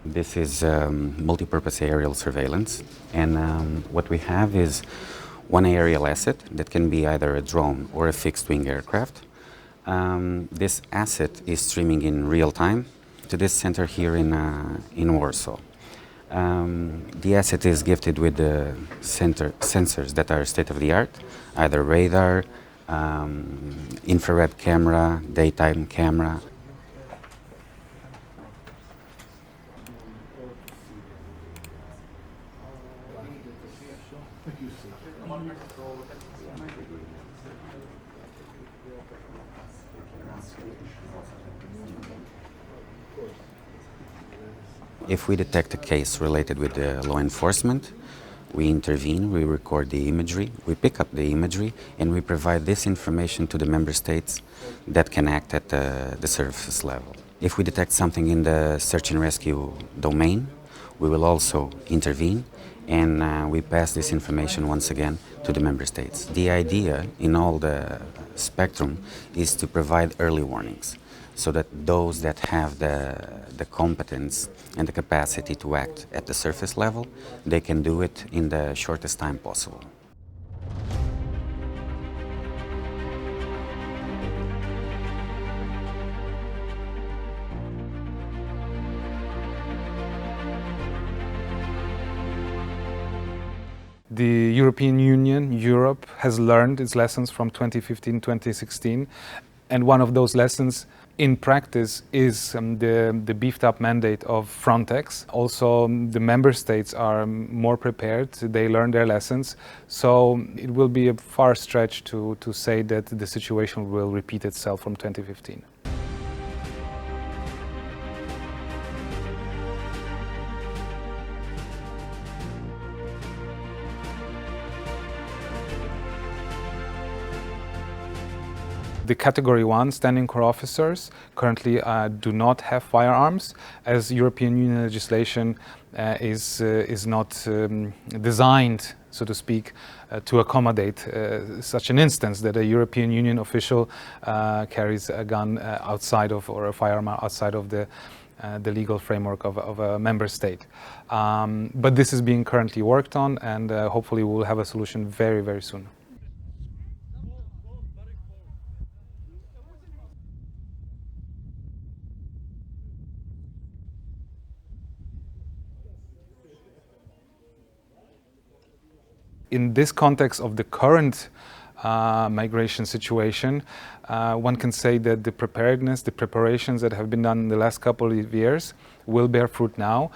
This is multi-purpose aerial surveillance, and what we have is one aerial asset that can be either a drone or a fixed-wing aircraft. This asset is streaming in real time to this center here in Warsaw. The asset is gifted with the sensors that are state-of-the-art, either radar, infrared camera, daytime camera. If we detect a case related with law enforcement, we intervene, we record the imagery, we pick up the imagery, and we provide this information to the member states that can act at the surface level. If we detect something in the search and rescue domain, we will also intervene, and we pass this information once again to the member states. The idea in all the spectrum is to provide early warnings, so that those that have the competence and the capacity to act at the surface level, they can do it in the shortest time possible. The European Union, Europe, has learned its lessons from 2015-2016, and one of those lessons in practice is the beefed up mandate of Frontex. Also, the member states are more prepared, they learn their lessons, so it will be a far stretch to say that the situation will repeat itself from 2015. The Category 1 standing corps officers currently do not have firearms, as European Union legislation is not designed, so to speak, to accommodate such an instance that a European Union official carries a gun outside of, or a firearm outside of the legal framework of a member state. But this is being currently worked on, and hopefully we will have a solution very, very soon. In this context of the current migration situation, one can say that the preparedness, the preparations that have been done in the last couple of years will bear fruit now.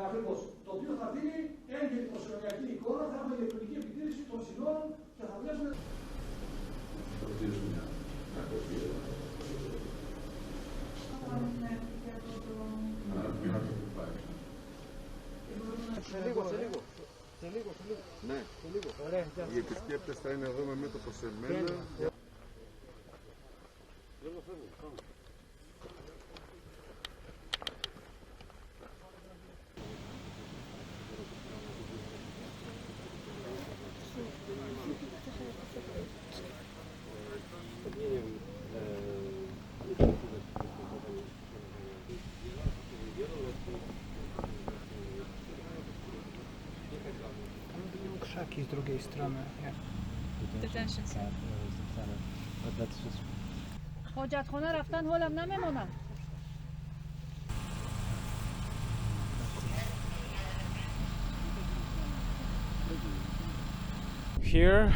Ακριβώς. Το οποίο θα δίνει έγκαιρη προσωρινιακή εικόνα, θα έχουμε ηλεκτρονική επιτήρηση των συνόρων και θα βλέπουμε. Ναι, οι επισκέπτες θα είναι εδώ με μέτωπο σε μένα. Krzaki z drugiej strony. Nie? detention center. But that's just حاجتخانه رفتن حالم نمیمونم. Here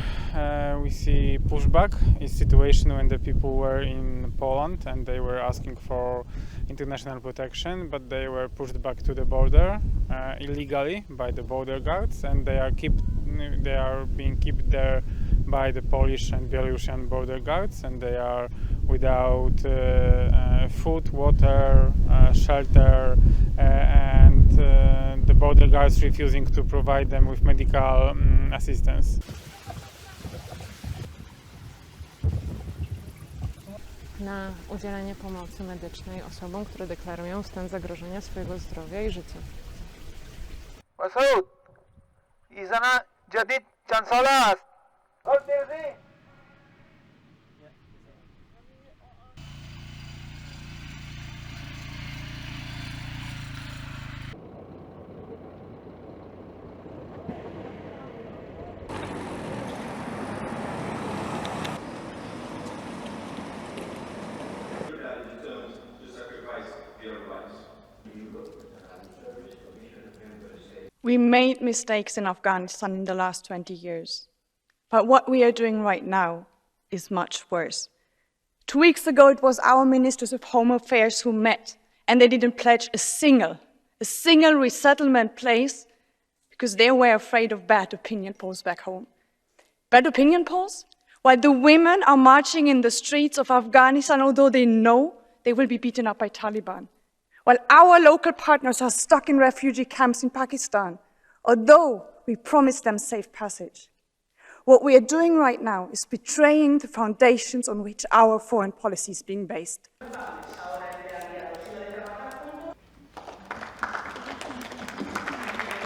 we see pushback. It's a situation when the people were in Poland and they were asking for international protection, but they were pushed back to the border illegally by the border guards, and they are being kept there by the Polish and Belarusian border guards, and they are without food, water, shelter, and the border guards refusing to provide them with medical assistance. Na udzielenie pomocy medycznej osobom, które deklarują stan zagrożenia swojego zdrowia i życia. مسعود این زن جدید چند ساله است؟ We made mistakes in Afghanistan in the last 20 years. But what we are doing right now is much worse. 2 weeks ago, it was our ministers of Home Affairs who met, and they didn't pledge a single resettlement place because they were afraid of bad opinion polls back home. Bad opinion polls? While the women are marching in the streets of Afghanistan, although they know they will be beaten up by Taliban. While our local partners are stuck in refugee camps in Pakistan, although we promised them safe passage. What we are doing right now is betraying the foundations on which our foreign policy is being based.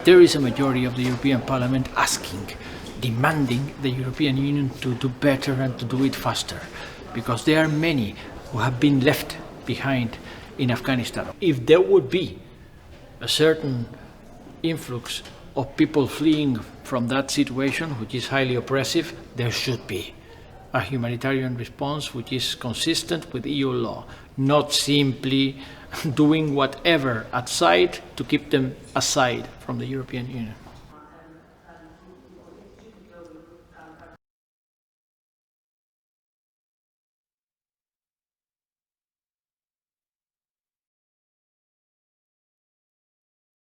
there is a majority of the European Parliament asking, demanding the European Union to do better and to do it faster, because there are many who have been left behind in Afghanistan. If there would be a certain influx of people fleeing from that situation, which is highly oppressive, there should be a humanitarian response which is consistent with EU law, not simply doing whatever outside to keep them aside from the European Union.